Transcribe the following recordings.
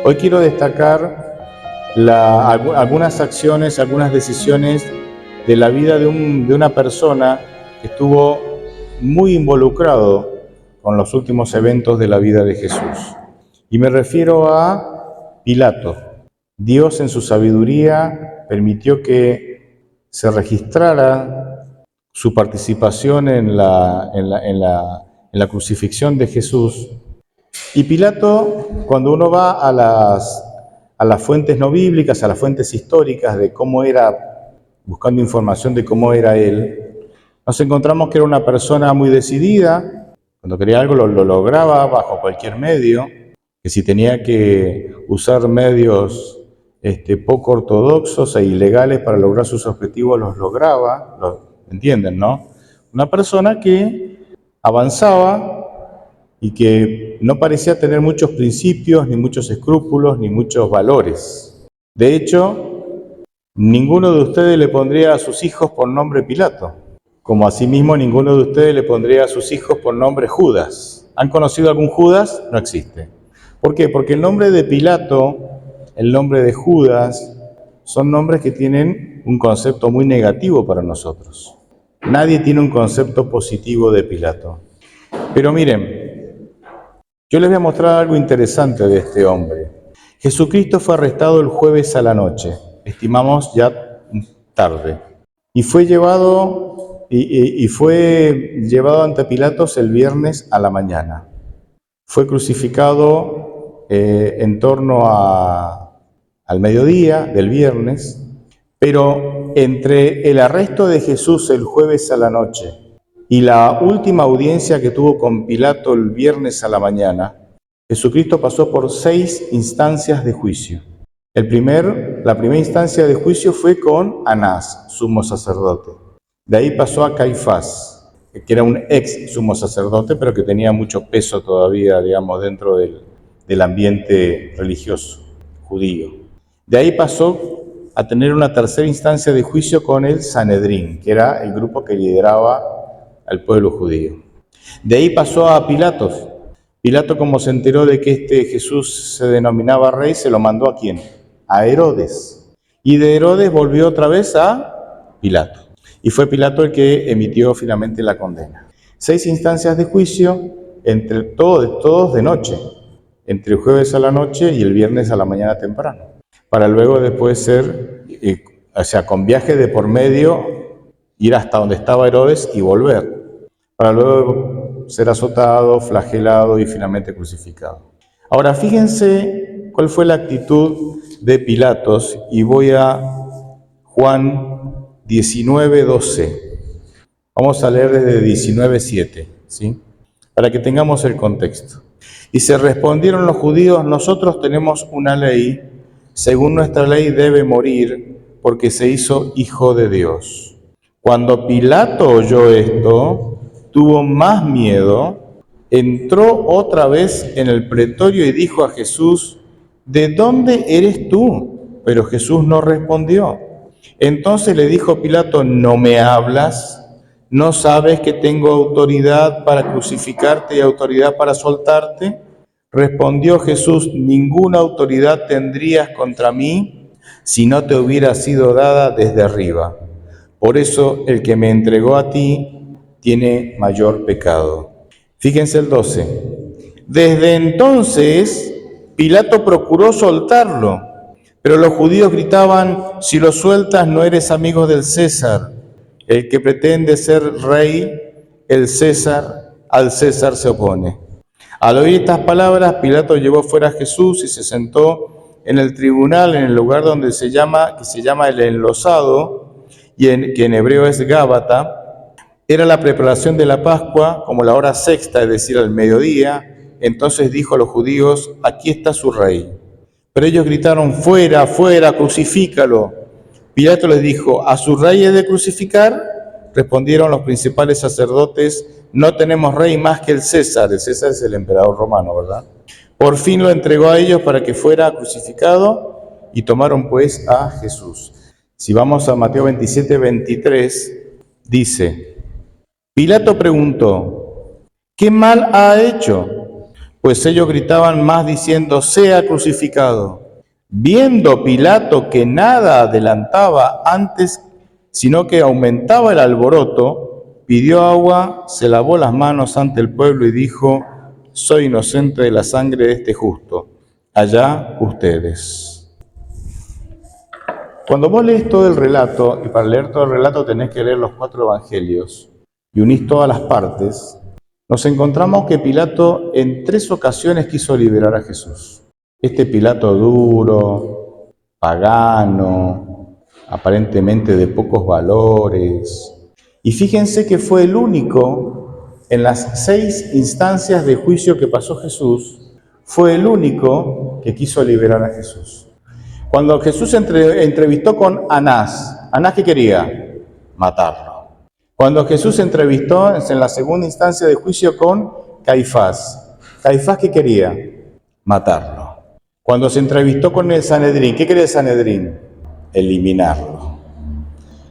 Hoy quiero destacar algunas acciones, algunas decisiones de la vida de una persona que estuvo muy involucrado con los últimos eventos de la vida de Jesús. Y me refiero a Pilato. Dios en su sabiduría permitió que se registrara su participación en la crucifixión de Jesús. Y Pilato, cuando uno va a las fuentes no bíblicas, a las fuentes históricas de cómo era, buscando información de cómo era él, nos encontramos que era una persona muy decidida. Cuando quería algo lo lograba bajo cualquier medio, que si tenía que usar medios poco ortodoxos e ilegales para lograr sus objetivos, los lograba, ¿entienden, no? Una persona que avanzaba y que no parecía tener muchos principios, ni muchos escrúpulos, ni muchos valores. De hecho, ninguno de ustedes le pondría a sus hijos por nombre Pilato, como asimismo ninguno de ustedes le pondría a sus hijos por nombre Judas. ¿Han conocido algún Judas? No existe. ¿Por qué? Porque el nombre de Pilato, el nombre de Judas, son nombres que tienen un concepto muy negativo para nosotros. Nadie tiene un concepto positivo de Pilato. Pero miren, yo les voy a mostrar algo interesante de este hombre. Jesucristo fue arrestado el jueves a la noche, estimamos ya tarde, y fue llevado ante Pilatos el viernes a la mañana. Fue crucificado en torno al mediodía del viernes, pero entre el arresto de Jesús el jueves a la noche y la última audiencia que tuvo con Pilato el viernes a la mañana, Jesucristo pasó por 6 instancias de juicio. La primera instancia de juicio fue con Anás, sumo sacerdote. De ahí pasó a Caifás, que era un ex sumo sacerdote, pero que tenía mucho peso todavía, digamos, dentro del ambiente religioso judío. De ahí pasó a tener una tercera instancia de juicio con el Sanedrín, que era el grupo que lideraba al pueblo judío. De ahí pasó a Pilatos. Pilato, como se enteró de que Jesús se denominaba rey, se lo mandó ¿a quién? A Herodes. Y de Herodes volvió otra vez a Pilato. Y fue Pilato el que emitió finalmente la condena. 6 instancias de juicio, entre todos de noche, entre el jueves a la noche y el viernes a la mañana temprano, para luego después ser, con viaje de por medio, ir hasta donde estaba Herodes y volver, para luego ser azotado, flagelado y finalmente crucificado. Ahora, fíjense cuál fue la actitud de Pilatos, y voy a Juan 19:12. Vamos a leer desde 19:7, ¿sí? Para que tengamos el contexto. Y se respondieron los judíos: nosotros tenemos una ley, según nuestra ley debe morir, porque se hizo hijo de Dios. Cuando Pilato oyó esto, tuvo más miedo, entró otra vez en el pretorio y dijo a Jesús: ¿de dónde eres tú? Pero Jesús no respondió. Entonces le dijo Pilato: ¿no me hablas? ¿No sabes que tengo autoridad para crucificarte y autoridad para soltarte? Respondió Jesús: ninguna autoridad tendrías contra mí si no te hubiera sido dada desde arriba. Por eso el que me entregó a ti tiene mayor pecado. Fíjense el 12. Desde entonces Pilato procuró soltarlo, pero los judíos gritaban: si lo sueltas no eres amigo del César. El que pretende ser rey, al César se opone. Al oír estas palabras, Pilato llevó fuera a Jesús y se sentó en el tribunal, en el lugar que se llama el Enlosado, que en hebreo es Gábata. Era la preparación de la Pascua, como la hora sexta, es decir, al mediodía. Entonces dijo a los judíos: aquí está su rey. Pero ellos gritaron: fuera, fuera, crucifícalo. Pilato les dijo: ¿a su rey he de crucificar? Respondieron los principales sacerdotes: no tenemos rey más que el César. El César es el emperador romano, ¿verdad? Por fin lo entregó a ellos para que fuera crucificado, y tomaron pues a Jesús. Si vamos a Mateo 27:23, dice: Pilato preguntó: ¿qué mal ha hecho? pues ellos gritaban más diciendo: sea crucificado. Viendo Pilato que nada adelantaba antes, sino que aumentaba el alboroto, pidió agua, se lavó las manos ante el pueblo y dijo: soy inocente de la sangre de este justo. Allá ustedes. Cuando vos lees todo el relato, y para leer todo el relato tenés que leer los 4 evangelios, y unís todas las partes, nos encontramos que Pilato en 3 ocasiones quiso liberar a Jesús. Este Pilato duro, pagano, aparentemente de pocos valores. Y fíjense que fue el único, en las 6 instancias de juicio que pasó Jesús, fue el único que quiso liberar a Jesús. Cuando Jesús entrevistó con Anás, ¿Anás qué quería? Matarlo. Cuando Jesús entrevistó en la segunda instancia de juicio con Caifás, ¿Caifás qué quería? Matarlo. Cuando se entrevistó con el Sanedrín, ¿qué quería el Sanedrín? Eliminarlo.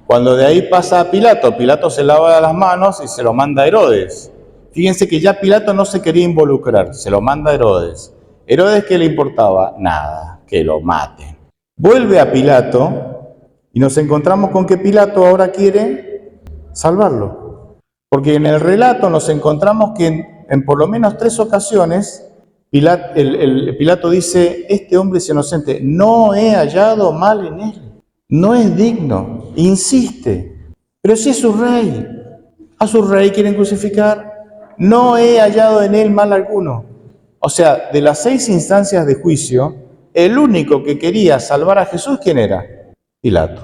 Cuando de ahí pasa a Pilato, Pilato se lava las manos y se lo manda a Herodes. Fíjense que ya Pilato no se quería involucrar, se lo manda a Herodes. ¿Herodes qué le importaba? Nada, que lo maten. Vuelve a Pilato y nos encontramos con que Pilato ahora quiere salvarlo. Porque en el relato nos encontramos que en por lo menos 3 ocasiones Pilato dice: este hombre es inocente, no he hallado mal en él, no es digno, insiste, pero si es su rey, a su rey quieren crucificar, no he hallado en él mal alguno. O sea, de las 6 instancias de juicio, el único que quería salvar a Jesús, ¿quién era? Pilato.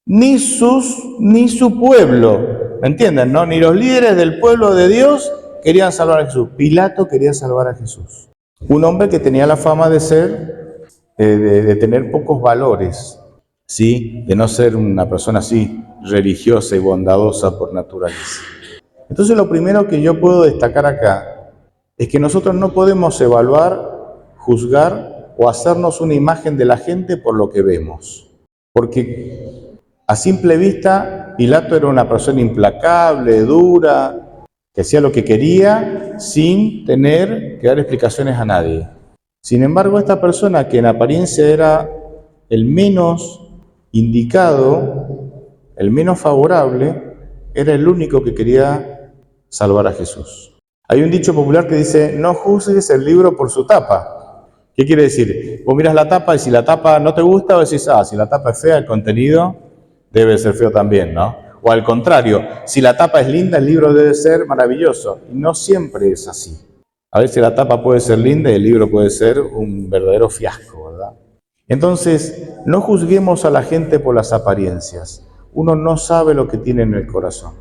Ni su pueblo, ¿me entienden, no? Ni los líderes del pueblo de Dios querían salvar a Jesús. Pilato quería salvar a Jesús. Un hombre que tenía la fama de ser, de tener pocos valores, ¿sí? De no ser una persona así religiosa y bondadosa por naturaleza. Entonces lo primero que yo puedo destacar acá es que nosotros no podemos evaluar, juzgar o hacernos una imagen de la gente por lo que vemos. Porque a simple vista Pilato era una persona implacable, dura, que hacía lo que quería sin tener que dar explicaciones a nadie. Sin embargo, esta persona, que en apariencia era el menos indicado, el menos favorable, era el único que quería salvar a Jesús. Hay un dicho popular que dice: no juzgues el libro por su tapa. ¿Qué quiere decir? Vos miras la tapa y si la tapa no te gusta, vos decís: si la tapa es fea, el contenido debe ser feo también, ¿no? O al contrario, si la tapa es linda, el libro debe ser maravilloso. Y no siempre es así. A veces la tapa puede ser linda y el libro puede ser un verdadero fiasco, ¿verdad? Entonces, no juzguemos a la gente por las apariencias. Uno no sabe lo que tiene en el corazón.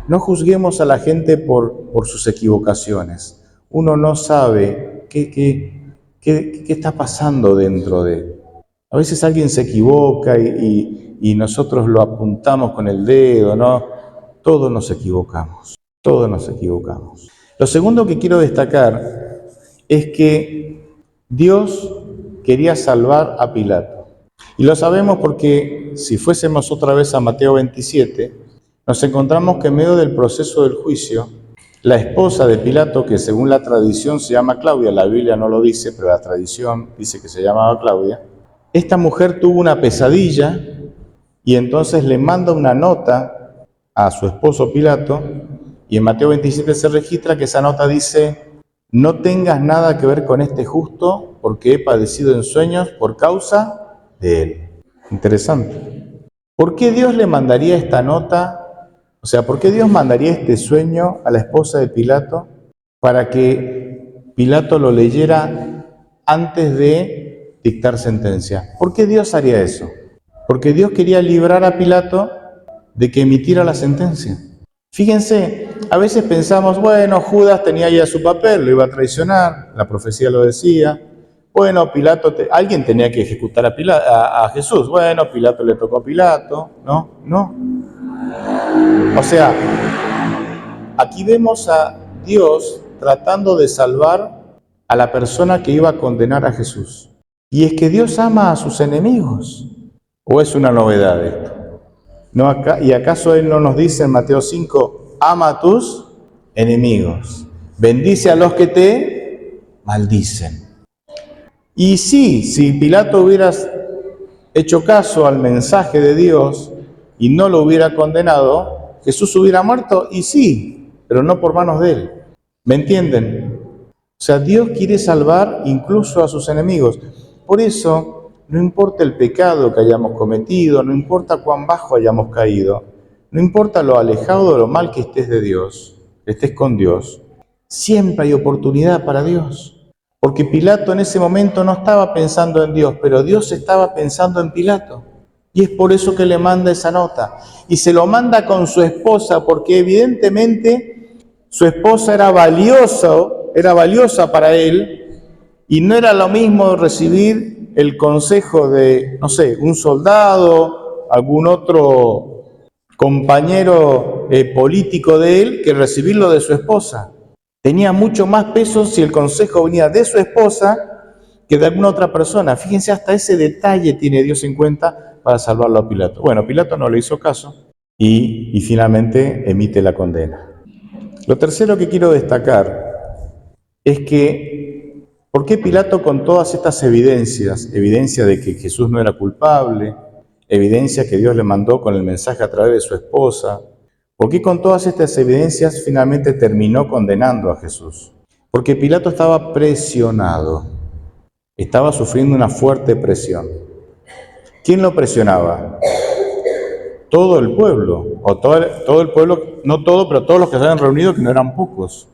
No juzguemos a la gente por sus equivocaciones. Uno no sabe qué está pasando dentro de él. A veces alguien se equivoca y nosotros lo apuntamos con el dedo, ¿no? Todos nos equivocamos, todos nos equivocamos. Lo segundo que quiero destacar es que Dios quería salvar a Pilato. Y lo sabemos porque si fuésemos otra vez a Mateo 27, nos encontramos que en medio del proceso del juicio, la esposa de Pilato, que según la tradición se llama Claudia, la Biblia no lo dice, pero la tradición dice que se llamaba Claudia, esta mujer tuvo una pesadilla y entonces le manda una nota a su esposo Pilato, y en Mateo 27 se registra que esa nota dice: no tengas nada que ver con este justo, porque he padecido en sueños por causa de él. Interesante. ¿Por qué Dios le mandaría esta nota? O sea, ¿por qué Dios mandaría este sueño a la esposa de Pilato para que Pilato lo leyera antes de dictar sentencia? ¿Por qué Dios haría eso? Porque Dios quería librar a Pilato de que emitiera la sentencia. Fíjense, a veces pensamos: bueno, Judas tenía ya su papel, lo iba a traicionar, la profecía lo decía. Bueno, alguien tenía que ejecutar a Jesús. Bueno, Pilato le tocó a Pilato. No. O sea, aquí vemos a Dios tratando de salvar a la persona que iba a condenar a Jesús. Y es que Dios ama a sus enemigos. ¿O es una novedad esto? ¿Y acaso Él no nos dice en Mateo 5: ama a tus enemigos? bendice a los que te maldicen. Y sí, si Pilato hubiera hecho caso al mensaje de Dios y no lo hubiera condenado, Jesús hubiera muerto, y sí, pero no por manos de él. ¿Me entienden? O sea, Dios quiere salvar incluso a sus enemigos. Por eso, no importa el pecado que hayamos cometido, no importa cuán bajo hayamos caído, no importa lo alejado o lo mal que estés de Dios, estés con Dios, siempre hay oportunidad para Dios. Porque Pilato en ese momento no estaba pensando en Dios, pero Dios estaba pensando en Pilato. Y es por eso que le manda esa nota. Y se lo manda con su esposa, porque evidentemente su esposa era valiosa para él, y no era lo mismo recibir el consejo de, no sé, un soldado, algún otro compañero político de él, que recibirlo de su esposa. Tenía mucho más peso si el consejo venía de su esposa que de alguna otra persona. Fíjense, hasta ese detalle tiene Dios en cuenta para salvarlo a Pilato. Bueno, Pilato no le hizo caso y finalmente emite la condena. Lo tercero que quiero destacar es que, ¿por qué Pilato, con todas estas evidencias, evidencia de que Jesús no era culpable, evidencia que Dios le mandó con el mensaje a través de su esposa, por qué con todas estas evidencias finalmente terminó condenando a Jesús? Porque Pilato estaba presionado, estaba sufriendo una fuerte presión. ¿Quién lo presionaba? Todo el pueblo, o todo el pueblo, no todo, pero todos los que se habían reunido, que no eran pocos.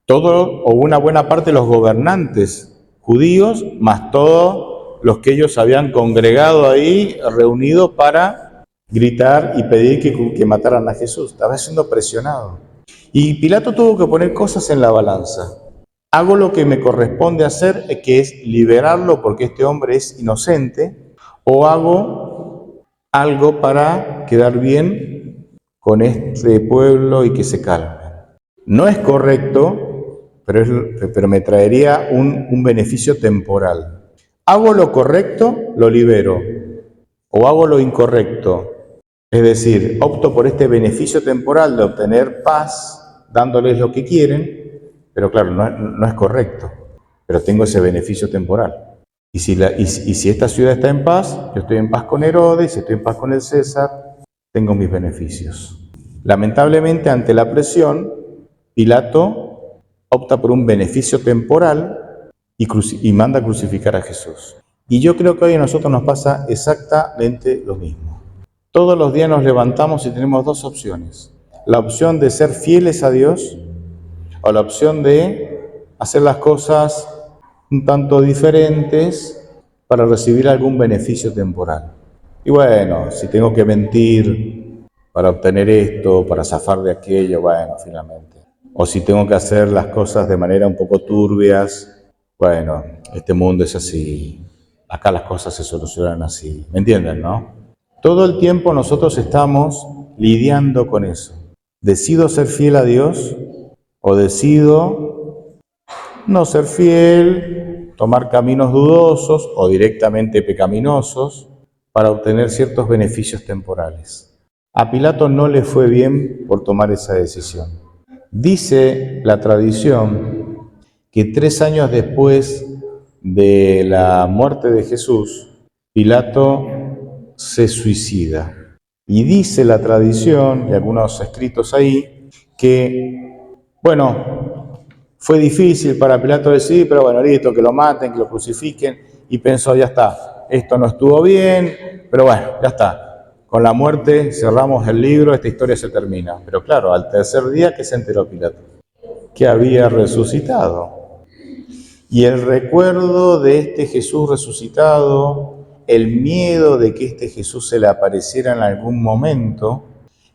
Todo o una buena parte de los gobernantes judíos, más todos los que ellos habían congregado ahí, reunidos para gritar y pedir que mataran a Jesús. Estaba siendo presionado. Y Pilato tuvo que poner cosas en la balanza. Hago lo que me corresponde hacer, que es liberarlo porque este hombre es inocente, o hago algo para quedar bien con este pueblo y que se calme. No es correcto, pero me traería un beneficio temporal. Hago lo correcto, lo libero, o hago lo incorrecto. Es decir, opto por este beneficio temporal de obtener paz, dándoles lo que quieren, pero claro, no es correcto, pero tengo ese beneficio temporal. Y si esta ciudad está en paz, yo estoy en paz con Herodes, estoy en paz con el César, tengo mis beneficios. Lamentablemente, ante la presión, Pilato opta por un beneficio temporal y manda a crucificar a Jesús. Y yo creo que hoy a nosotros nos pasa exactamente lo mismo. Todos los días nos levantamos y tenemos dos opciones. La opción de ser fieles a Dios o la opción de hacer las cosas un tanto diferentes para recibir algún beneficio temporal. Y bueno, si tengo que mentir para obtener esto, para zafar de aquello, bueno, finalmente. O si tengo que hacer las cosas de manera un poco turbias, bueno, este mundo es así, acá las cosas se solucionan así. ¿Me entienden, no? Todo el tiempo nosotros estamos lidiando con eso. ¿Decido ser fiel a Dios o decido no ser fiel, tomar caminos dudosos o directamente pecaminosos para obtener ciertos beneficios temporales? A Pilato no le fue bien por tomar esa decisión. Dice la tradición que 3 años después de la muerte de Jesús, Pilato se suicida. Y dice la tradición, y algunos escritos ahí, que, bueno, fue difícil para Pilato decir, pero bueno, listo, que lo maten, que lo crucifiquen, y pensó, ya está, esto no estuvo bien, pero bueno, ya está. Con la muerte cerramos el libro, esta historia se termina. Pero claro, al tercer día, ¿qué se enteró Pilato? Que había resucitado. Y el recuerdo de este Jesús resucitado, el miedo de que este Jesús se le apareciera en algún momento,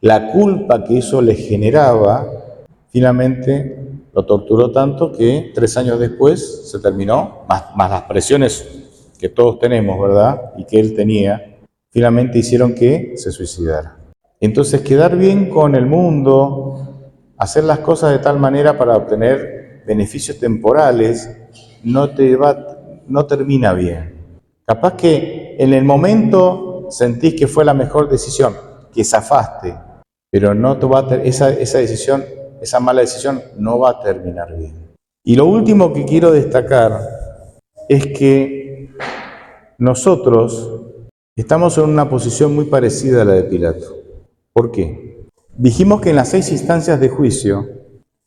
la culpa que eso le generaba, finalmente lo torturó tanto que 3 años después se terminó, más las presiones que todos tenemos, ¿verdad? Y que él tenía, finalmente hicieron que se suicidara. Entonces, quedar bien con el mundo, hacer las cosas de tal manera para obtener beneficios temporales, no termina bien. Capaz que en el momento sentís que fue la mejor decisión, que zafaste, pero no te va a esa decisión esa mala decisión no va a terminar bien. Y lo último que quiero destacar es que nosotros estamos en una posición muy parecida a la de Pilato. ¿Por qué? Dijimos que en las 6 instancias de juicio,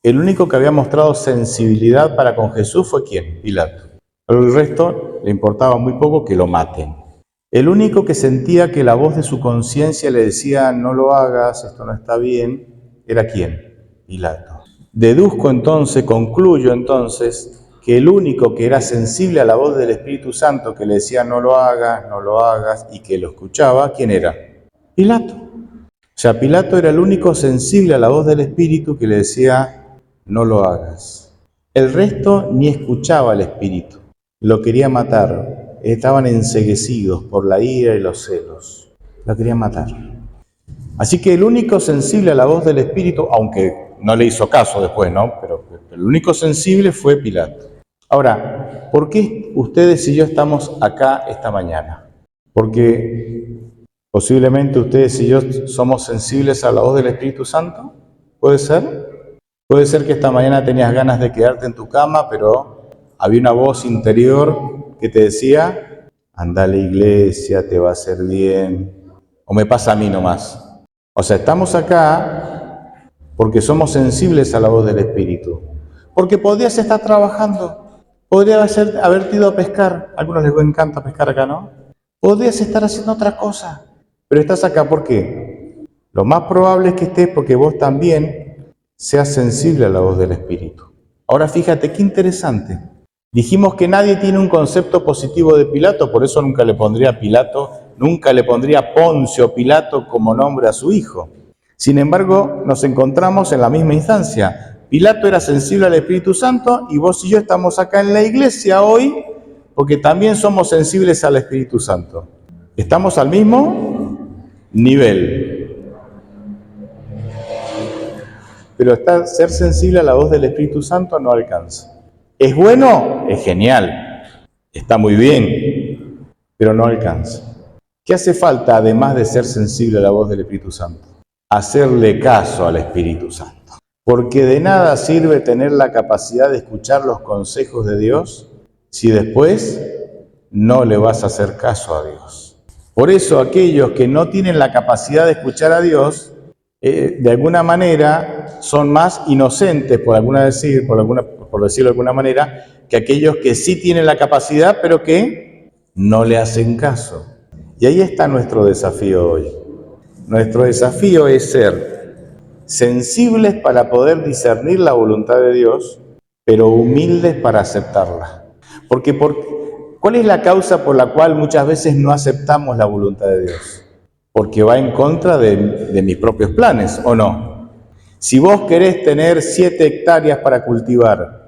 el único que había mostrado sensibilidad para con Jesús fue ¿quién? Pilato. Pero el resto le importaba muy poco que lo maten. El único que sentía que la voz de su conciencia le decía no lo hagas, esto no está bien, ¿era quién? Pilato. Deduzco entonces, concluyo entonces, que el único que era sensible a la voz del Espíritu Santo que le decía no lo hagas, y que lo escuchaba, ¿quién era? Pilato. O sea, Pilato era el único sensible a la voz del Espíritu que le decía no lo hagas. El resto ni escuchaba al Espíritu, lo quería matar, estaban enceguecidos por la ira y los celos, lo querían matar. Así que el único sensible a la voz del Espíritu, aunque no le hizo caso después, ¿no? Pero el único sensible fue Pilato. Ahora, ¿por qué ustedes y yo estamos acá esta mañana? Porque posiblemente ustedes y yo somos sensibles a la voz del Espíritu Santo. ¿Puede ser? Puede ser que esta mañana tenías ganas de quedarte en tu cama, pero había una voz interior que te decía, anda a la iglesia, te va a hacer bien. O me pasa a mí nomás. O sea, estamos acá porque somos sensibles a la voz del Espíritu. Porque podrías estar trabajando, podrías haberte ido a pescar. A algunos les encanta pescar acá, ¿no? Podrías estar haciendo otra cosa, pero estás acá ¿por qué? Lo más probable es que estés porque vos también seas sensible a la voz del Espíritu. Ahora fíjate, qué interesante. Dijimos que nadie tiene un concepto positivo de Pilato, por eso nunca le pondría Pilato, nunca le pondría Poncio Pilato como nombre a su hijo. Sin embargo, nos encontramos en la misma instancia. Pilato era sensible al Espíritu Santo y vos y yo estamos acá en la iglesia hoy porque también somos sensibles al Espíritu Santo. Estamos al mismo nivel. Pero ser sensible a la voz del Espíritu Santo no alcanza. ¿Es bueno? Es genial. Está muy bien, pero no alcanza. ¿Qué hace falta además de ser sensible a la voz del Espíritu Santo? Hacerle caso al Espíritu Santo. Porque de nada sirve tener la capacidad de escuchar los consejos de Dios si después no le vas a hacer caso a Dios. Por eso aquellos que no tienen la capacidad de escuchar a Dios, de alguna manera son más inocentes, por decirlo de alguna manera, que aquellos que sí tienen la capacidad, pero que no le hacen caso. Y ahí está nuestro desafío hoy. Nuestro desafío es ser sensibles para poder discernir la voluntad de Dios, pero humildes para aceptarla. Porque ¿cuál es la causa por la cual muchas veces no aceptamos la voluntad de Dios? Porque va en contra de mis propios planes, ¿o no? Si vos querés tener 7 hectáreas para cultivar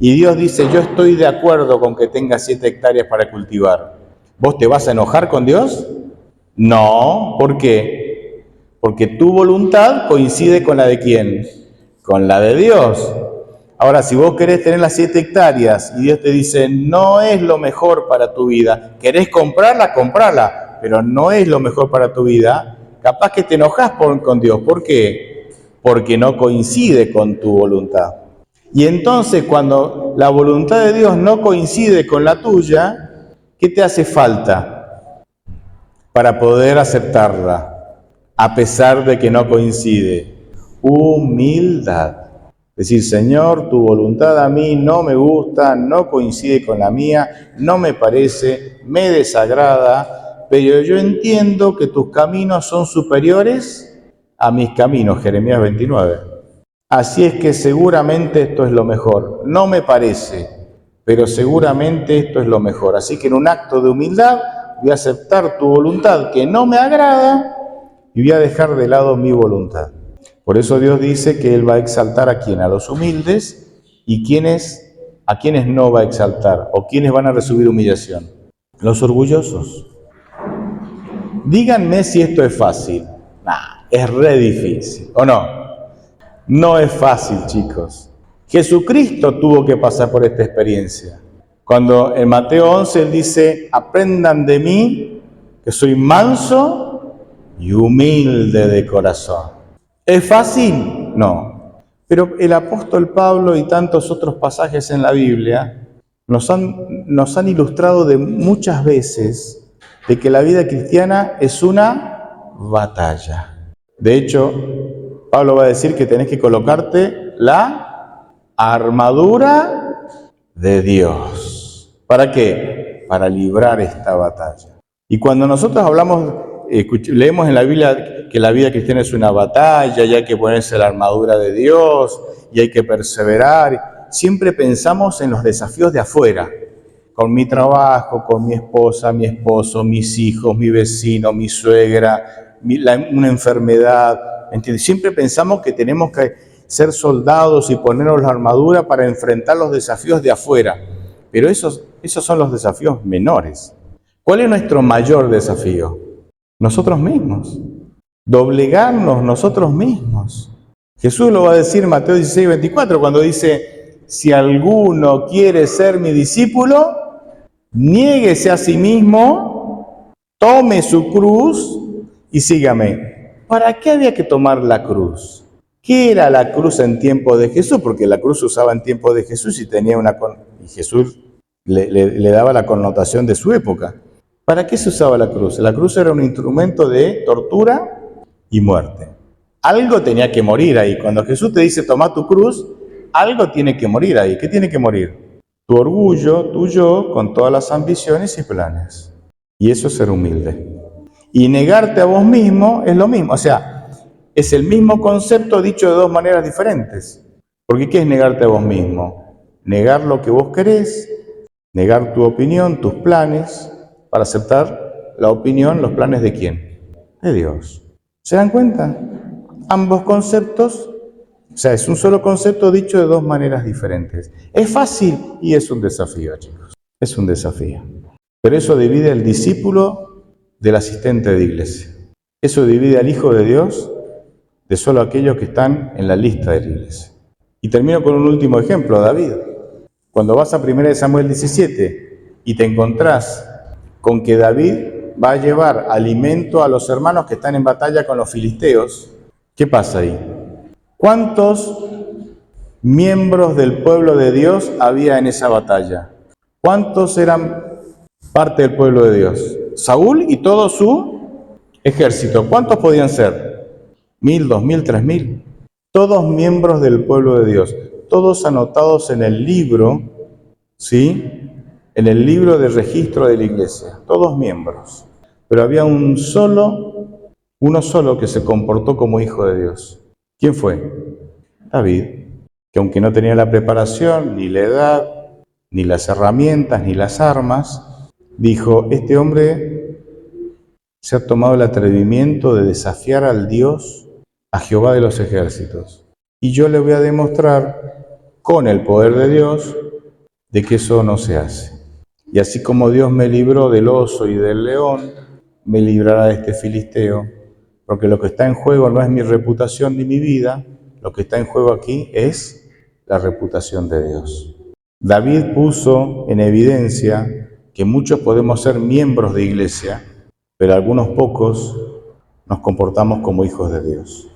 y Dios dice, yo estoy de acuerdo con que tengas 7 hectáreas para cultivar, ¿vos te vas a enojar con Dios? No, ¿por qué? Porque tu voluntad coincide con la de ¿quién? Con la de Dios. Ahora, si vos querés tener las 7 hectáreas y Dios te dice, no es lo mejor para tu vida, querés comprarla, comprala, pero no es lo mejor para tu vida, capaz que te enojás con Dios. ¿Por qué? Porque no coincide con tu voluntad. Y entonces, cuando la voluntad de Dios no coincide con la tuya, ¿qué te hace falta para poder aceptarla? A pesar de que no coincide. Humildad. Decir, Señor, tu voluntad a mí no me gusta, no coincide con la mía, no me parece, me desagrada, pero yo entiendo que tus caminos son superiores a mis caminos. Jeremías 29. Así es que seguramente esto es lo mejor. No me parece, pero seguramente esto es lo mejor. Así que en un acto de humildad voy a aceptar tu voluntad que no me agrada y voy a dejar de lado mi voluntad. Por eso Dios dice que Él va a exaltar a quién, a los humildes, y a quienes no va a exaltar, o quienes van a recibir humillación, los orgullosos. Díganme si esto es fácil. Es re difícil, ¿o no? No es fácil, chicos. Jesucristo tuvo que pasar por esta experiencia. Cuando en Mateo 11 Él dice, aprendan de mí, que soy manso y humilde de corazón. ¿Es fácil? No. Pero el apóstol Pablo y tantos otros pasajes en la Biblia nos han ilustrado de muchas veces de que la vida cristiana es una batalla. De hecho, Pablo va a decir que tenés que colocarte la armadura de Dios. ¿Para qué? Para librar esta batalla. Y cuando nosotros leemos en la Biblia que la vida cristiana es una batalla y hay que ponerse la armadura de Dios y hay que perseverar, siempre pensamos en los desafíos de afuera, con mi trabajo, con mi esposa, mi esposo, mis hijos, mi vecino, mi suegra, una enfermedad, ¿entiendes? Siempre pensamos que tenemos que ser soldados y ponernos la armadura para enfrentar los desafíos de afuera, pero esos son los desafíos menores. ¿Cuál es nuestro mayor desafío? Nosotros mismos. Doblegarnos nosotros mismos. Jesús lo va a decir en Mateo 16:24 cuando dice, si alguno quiere ser mi discípulo, niéguese a sí mismo, tome su cruz y sígame. ¿Para qué había que tomar la cruz? ¿Qué era la cruz en tiempo de Jesús? Porque la cruz se usaba en tiempo de Jesús y y Jesús le daba la connotación de su época. ¿Para qué se usaba la cruz? La cruz era un instrumento de tortura y muerte. Algo tenía que morir ahí. Cuando Jesús te dice, toma tu cruz, algo tiene que morir ahí. ¿Qué tiene que morir? Tu orgullo, tu yo, con todas las ambiciones y planes. Y eso es ser humilde. Y negarte a vos mismo es lo mismo. O sea, es el mismo concepto dicho de dos maneras diferentes. Porque ¿qué es negarte a vos mismo? Negar lo que vos querés, negar tu opinión, tus planes, para aceptar la opinión, los planes de ¿quién? De Dios. ¿Se dan cuenta? Ambos conceptos, o sea, es un solo concepto dicho de dos maneras diferentes. ¿Es fácil? Y es un desafío, chicos. Es un desafío. Pero eso divide al discípulo del asistente de iglesia. Eso divide al Hijo de Dios de solo aquellos que están en la lista de la iglesia. Y termino con un último ejemplo, David. Cuando vas a 1 Samuel 17 y te encontrás con que David va a llevar alimento a los hermanos que están en batalla con los filisteos, ¿qué pasa ahí? ¿Cuántos miembros del pueblo de Dios había en esa batalla? ¿Cuántos eran parte del pueblo de Dios? Saúl y todo su ejército. ¿Cuántos podían ser? 1.000, 2.000, 3.000. Todos miembros del pueblo de Dios. Todos anotados en el libro, ¿sí? En el libro de registro de la iglesia, todos miembros. Pero había uno solo que se comportó como hijo de Dios. ¿Quién fue? David, que aunque no tenía la preparación, ni la edad, ni las herramientas, ni las armas, dijo, este hombre se ha tomado el atrevimiento de desafiar al Dios, a Jehová de los ejércitos. Y yo le voy a demostrar, con el poder de Dios, de que eso no se hace. Y así como Dios me libró del oso y del león, me librará de este filisteo, porque lo que está en juego no es mi reputación ni mi vida, lo que está en juego aquí es la reputación de Dios. David puso en evidencia que muchos podemos ser miembros de iglesia, pero algunos pocos nos comportamos como hijos de Dios.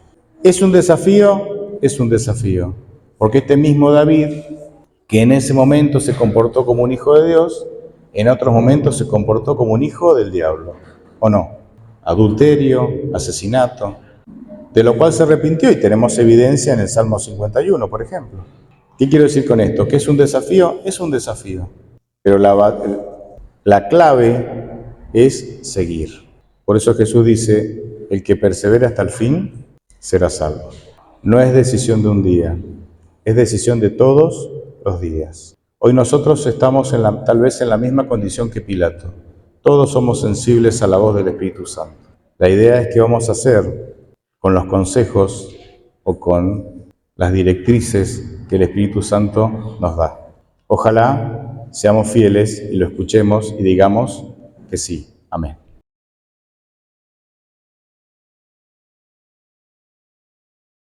¿Es un desafío? Es un desafío, porque este mismo David, que en ese momento se comportó como un hijo de Dios, en otros momentos se comportó como un hijo del diablo, ¿o no? Adulterio, asesinato, de lo cual se arrepintió y tenemos evidencia en el Salmo 51, por ejemplo. ¿Qué quiero decir con esto? ¿Que es un desafío? Es un desafío, pero la clave es seguir. Por eso Jesús dice, el que persevera hasta el fin será salvo. No es decisión de un día, es decisión de todos los días. Hoy nosotros estamos tal vez en la misma condición que Pilato. Todos somos sensibles a la voz del Espíritu Santo. La idea es qué vamos a hacer con los consejos o con las directrices que el Espíritu Santo nos da. Ojalá seamos fieles y lo escuchemos y digamos que sí. Amén.